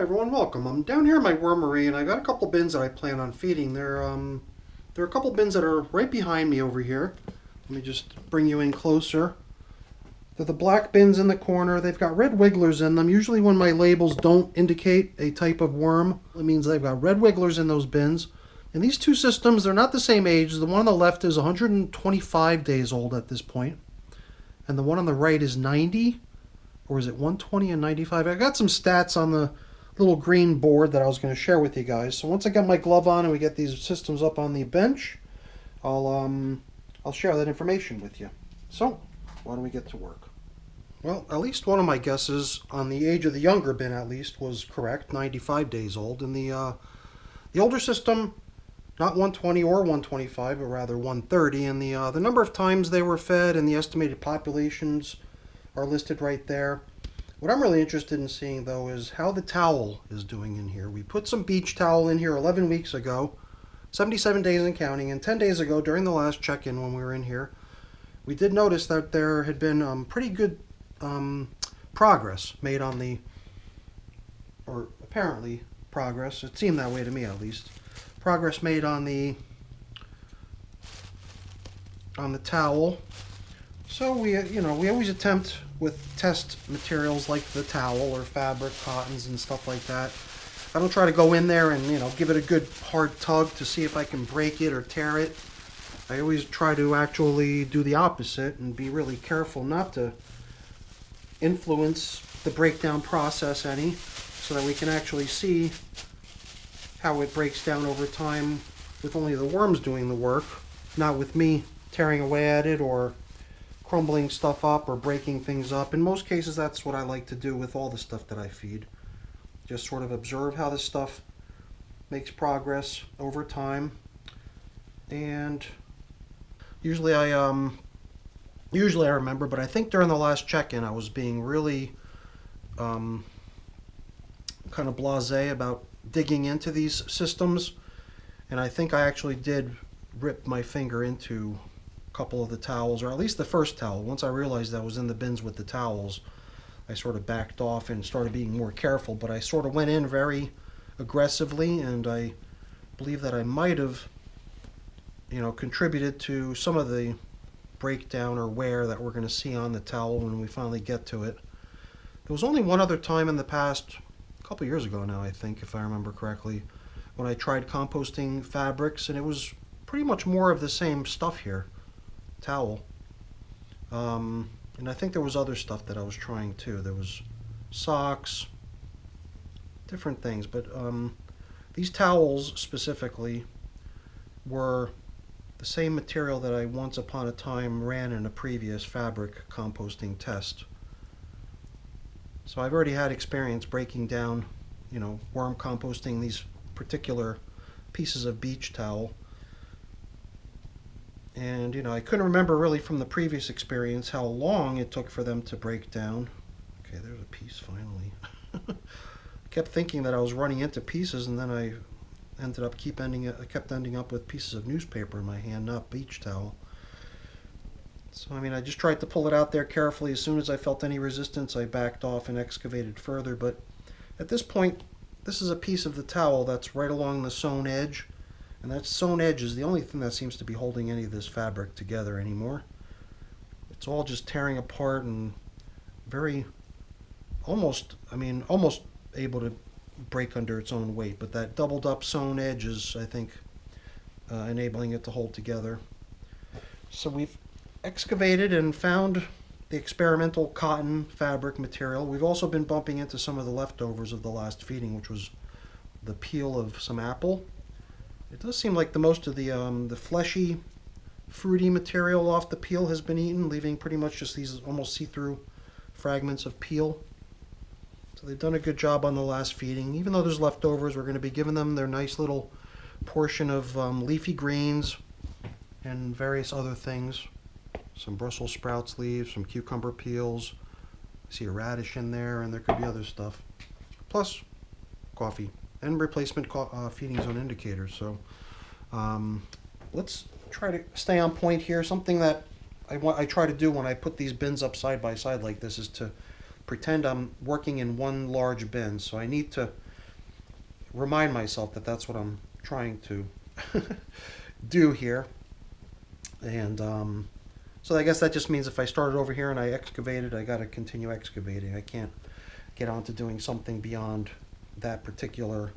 Hi everyone, welcome. I'm down here in my wormery and I got a couple bins that I plan on feeding. There are a couple bins that are right behind me over here. Let me just bring you in closer. They're the black bins in the corner. They've got red wigglers in them. Usually when my labels don't indicate a type of worm, it means they've got red wigglers in those bins. And these two systems, they're not the same age. The one on the left is 125 days old at this point, and the one on the right is 90, or is it 120 and 95? I got some stats on the little green board that I was going to share with you guys. So once I get my glove on and we get these systems up on the bench, I'll share that information with you. So why don't we get to work? Well, at least one of my guesses on the age of the younger bin at least was correct, 95 days old. And the older system, not 120 or 125, but rather 130. And the number of times they were fed and the estimated populations are listed right there. What I'm really interested in seeing, though, is how the towel is doing in here. We put some beach towel in here 11 weeks ago, 77 days and counting, and 10 days ago during the last check-in when we were in here, we did notice that there had been pretty good progress made on the, or apparently progress, it seemed that way to me at least, progress made on the towel. So we always attempt with test materials like the towel or fabric, cottons and stuff like that. I don't try to go in there and give it a good hard tug to see if I can break it or tear it. I always try to actually do the opposite and be really careful not to influence the breakdown process any, so that we can actually see how it breaks down over time with only the worms doing the work, not with me tearing away at it or crumbling stuff up or breaking things up. In most cases, that's what I like to do with all the stuff that I feed. Just sort of observe how this stuff makes progress over time. And usually I remember, but I think during the last check-in I was being really kind of blasé about digging into these systems, and I think I actually did rip my finger into couple of the towels, or at least the first towel. Once I realized I was in the bins with the towels, I sort of backed off and started being more careful, but I sort of went in very aggressively, and I believe that I might have contributed to some of the breakdown or wear that we're going to see on the towel when we finally get to it. There was only one other time in the past, a couple years ago now I think, if I remember correctly, when I tried composting fabrics, and it was pretty much more of the same stuff here. Towel, and I think there was other stuff that I was trying too. There was socks, different things, but these towels specifically were the same material that I once upon a time ran in a previous fabric composting test. So I've already had experience breaking down, worm composting these particular pieces of beach towel. And, I couldn't remember really from the previous experience how long it took for them to break down. Okay, there's a piece finally. I kept thinking that I was running into pieces, and then I kept ending up with pieces of newspaper in my hand, not beach towel. So, I just tried to pull it out there carefully. As soon as I felt any resistance, I backed off and excavated further. But at this point, this is a piece of the towel that's right along the sewn edge. And that sewn edge is the only thing that seems to be holding any of this fabric together anymore. It's all just tearing apart and very, almost able to break under its own weight. But that doubled up sewn edge is, I think, enabling it to hold together. So we've excavated and found the experimental cotton fabric material. We've also been bumping into some of the leftovers of the last feeding, which was the peel of some apple. It does seem like the most of the fleshy, fruity material off the peel has been eaten, leaving pretty much just these almost see-through fragments of peel. So they've done a good job on the last feeding. Even though there's leftovers, we're going to be giving them their nice little portion of leafy greens and various other things. Some Brussels sprouts leaves, some cucumber peels. I see a radish in there, and there could be other stuff. Plus coffee. And replacement feeding zone indicators. So let's try to stay on point here. Something that I try to do when I put these bins up side by side like this is to pretend I'm working in one large bin. So I need to remind myself that that's what I'm trying to do here. And so I guess that just means if I started over here and I excavated, I got to continue excavating. I can't get on to doing something beyond that particular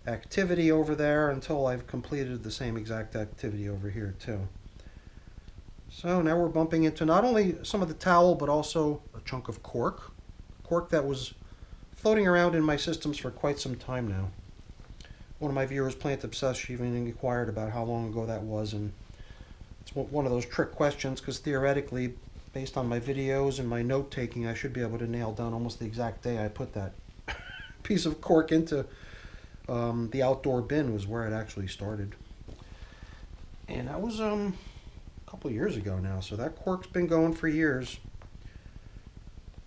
activity over there until I've completed the same exact activity over here too. So now we're bumping into not only some of the towel, but also a chunk of cork. Cork that was floating around in my systems for quite some time now. One of my viewers, Plant Obsessed, even inquired about how long ago that was, and it's one of those trick questions because theoretically, based on my videos and my note taking, I should be able to nail down almost the exact day I put that piece of cork into the outdoor bin was where it actually started. And that was a couple years ago now, so that cork's been going for years.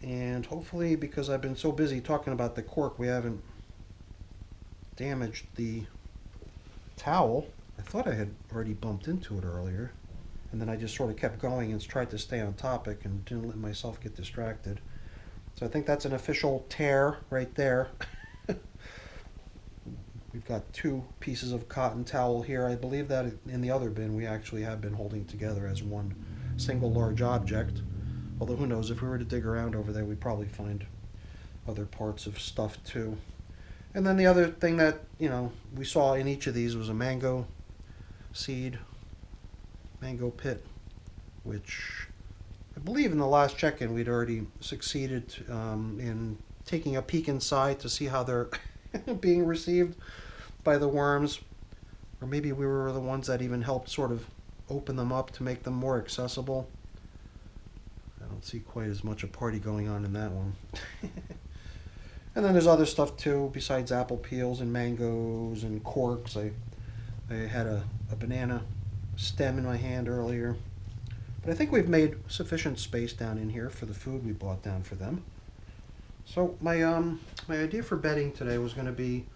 And hopefully, because I've been so busy talking about the cork, we haven't damaged the towel. I thought I had already bumped into it earlier, and then I just sort of kept going and tried to stay on topic and didn't let myself get distracted. So I think that's an official tear right there. We've got 2 pieces of cotton towel here. I believe that in the other bin we actually have been holding together as one single large object. Although who knows, if we were to dig around over there, we'd probably find other parts of stuff too. And then the other thing that, we saw in each of these was a mango seed, mango pit, which I believe in the last check-in we'd already succeeded in taking a peek inside to see how they're being received by the worms. Or maybe we were the ones that even helped sort of open them up to make them more accessible. I don't see quite as much a party going on in that one. And then there's other stuff too, besides apple peels and mangoes and corks. I had a banana stem in my hand earlier. But I think we've made sufficient space down in here for the food we bought down for them. So my idea for bedding today was going to be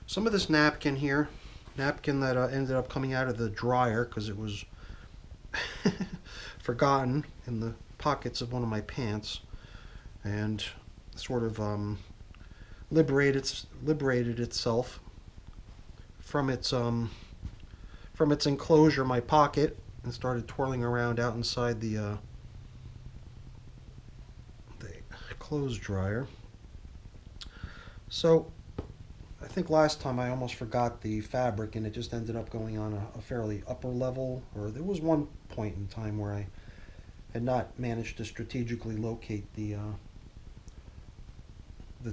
some of this napkin here. Napkin that ended up coming out of the dryer because it was forgotten in the pockets of one of my pants, and sort of liberated itself from its enclosure, my pocket, and started twirling around out inside the clothes dryer. So I think last time I almost forgot the fabric and it just ended up going on a fairly upper level, or there was one point in time where I had not managed to strategically locate the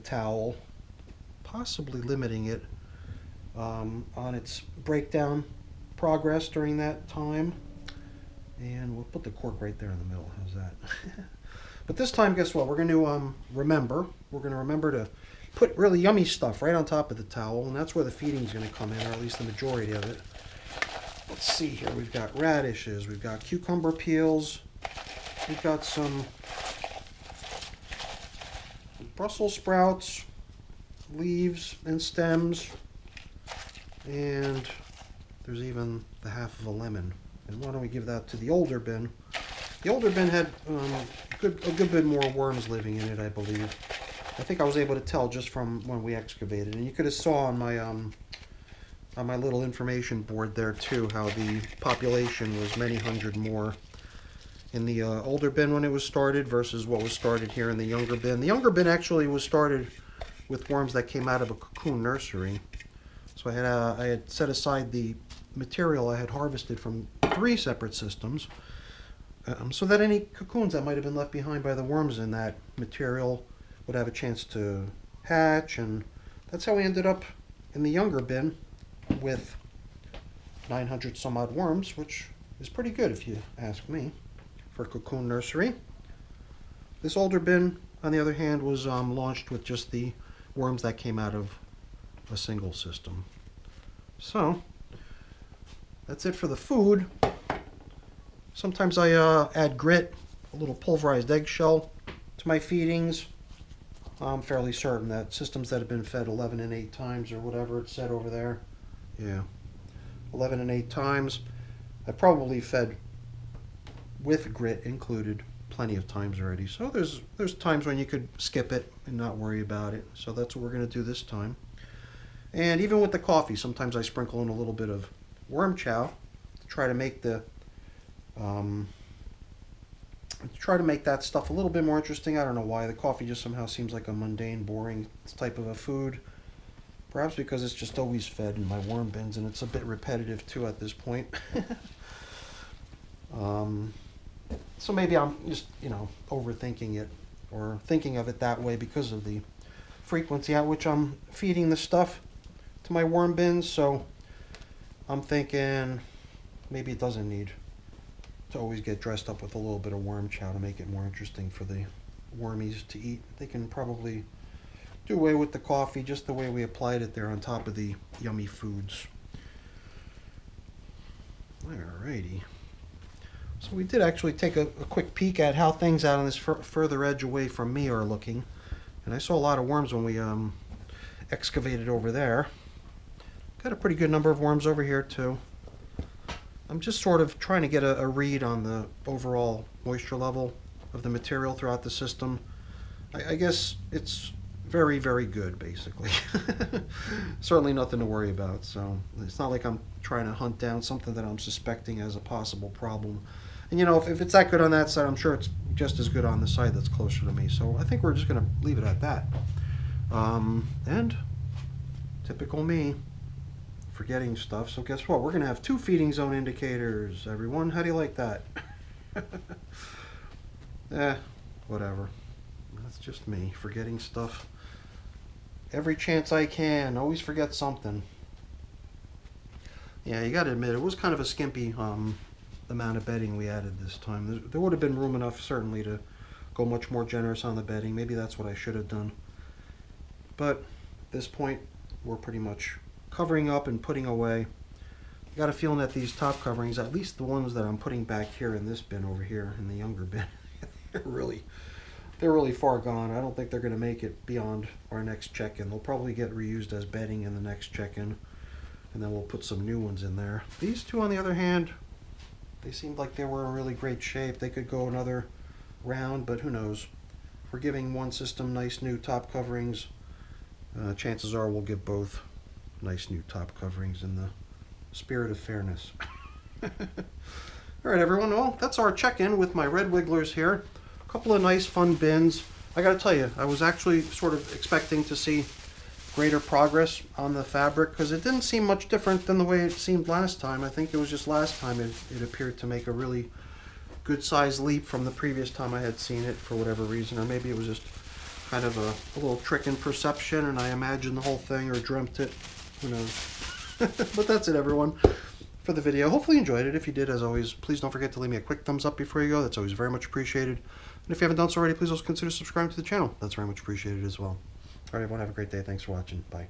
towel, possibly limiting it on its breakdown progress during that time. And we'll put the cork right there in the middle. How's that? But this time, guess what? We're going to remember. We're going to remember to put really yummy stuff right on top of the towel, and that's where the feeding is going to come in, or at least the majority of it. Let's see here. We've got radishes. We've got cucumber peels. We've got some Brussels sprouts, leaves and stems, and there's even the half of a lemon. And why don't we give that to the older bin? The older bin had a good bit more worms living in it, I believe. I think I was able to tell just from when we excavated, and you could have saw on my little information board there too how the population was many hundred more in the older bin when it was started versus what was started here in the younger bin. The younger bin actually was started with worms that came out of a cocoon nursery. So I had set aside the material I had harvested from 3 separate systems, so that any cocoons that might have been left behind by the worms in that material would have a chance to hatch, and that's how we ended up in the younger bin with 900 some odd worms, which is pretty good if you ask me for a cocoon nursery. This older bin, on the other hand, was launched with just the worms that came out of a single system. So that's it for the food. Sometimes I add grit, a little pulverized eggshell to my feedings. I'm fairly certain that systems that have been fed 11 and 8 times, or whatever it said over there, yeah, 11 and 8 times, I probably fed with grit included plenty of times already. So there's times when you could skip it and not worry about it. So that's what we're going to do this time. And even with the coffee, sometimes I sprinkle in a little bit of worm chow to try to make the that stuff a little bit more interesting. I don't know why. The coffee just somehow seems like a mundane, boring type of a food. Perhaps because it's just always fed in my worm bins, and it's a bit repetitive too at this point. So maybe I'm just, overthinking it, or thinking of it that way because of the frequency at which I'm feeding the stuff to my worm bins. So I'm thinking maybe it doesn't need to always get dressed up with a little bit of worm chow to make it more interesting for the wormies to eat. They can probably do away with the coffee just the way we applied it there on top of the yummy foods. Alrighty. So we did actually take a quick peek at how things out on this further edge away from me are looking. And I saw a lot of worms when we excavated over there. Got a pretty good number of worms over here too. I'm just sort of trying to get a read on the overall moisture level of the material throughout the system. I guess it's very, very good, basically. Certainly nothing to worry about. So it's not like I'm trying to hunt down something that I'm suspecting as a possible problem. And if it's that good on that side, I'm sure it's just as good on the side that's closer to me. So I think we're just going to leave it at that. And typical me, forgetting stuff. So guess what? We're going to have 2 feeding zone indicators, everyone. How do you like that? Whatever. That's just me, forgetting stuff. Every chance I can, always forget something. Yeah, you got to admit, it was kind of a skimpy amount of bedding we added this time. There would have been room enough, certainly, to go much more generous on the bedding. Maybe that's what I should have done. But at this point, we're pretty much covering up and putting away. I got a feeling that these top coverings, at least the ones that I'm putting back here in this bin over here, in the younger bin, they're really far gone. I don't think they're going to make it beyond our next check-in. They'll probably get reused as bedding in the next check-in, and then we'll put some new ones in there. These 2, on the other hand, they seemed like they were in really great shape. They could go another round, but who knows. If we're giving one system nice new top coverings, chances are we'll give both nice new top coverings in the spirit of fairness. All right, everyone. Well, that's our check-in with my red wigglers here. A couple of nice, fun bins. I got to tell you, I was actually sort of expecting to see greater progress on the fabric because it didn't seem much different than the way it seemed last time. I think it was just last time it appeared to make a really good size leap from the previous time I had seen it for whatever reason, or maybe it was just kind of a little trick in perception and I imagined the whole thing or dreamt it. Who knows? But that's it, everyone, for the video. Hopefully you enjoyed it. If you did, as always, please don't forget to leave me a quick thumbs up before you go. That's always very much appreciated. And if you haven't done so already, please also consider subscribing to the channel. That's very much appreciated as well. All right, everyone, have a great day. Thanks for watching. Bye.